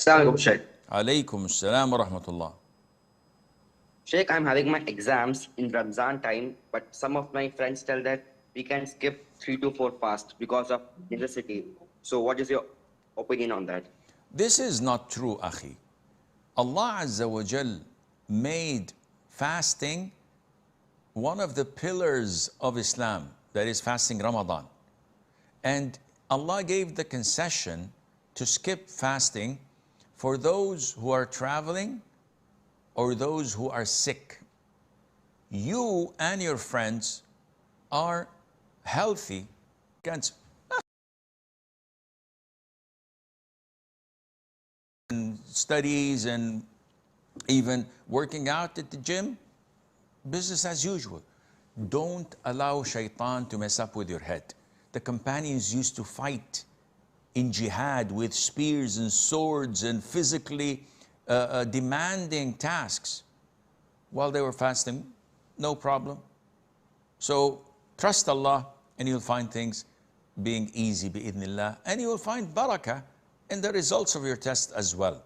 Assalamualaikum, Sheikh. Alaykum as-salam wa rahmatullah. Sheikh, I'm having my exams in Ramzan time, but some of my friends tell that we can skip 3 to 4 fasts because of necessity. So, what is your opinion on that? This is not true, akhi. Allah Azza wa Jal made fasting one of the pillars of Islam, that is fasting Ramadan. And Allah gave the concession to skip fasting for those who are traveling or those who are sick. You and your friends are healthy against studies and even working out at the gym, business as usual. Don't allow shaitan to mess up with your head. The companions used to fight in jihad with spears and swords and physically demanding tasks while they were fasting, no problem. So trust Allah and you'll find things being easy bi'idhnillah, and you will find barakah in the results of your test as well.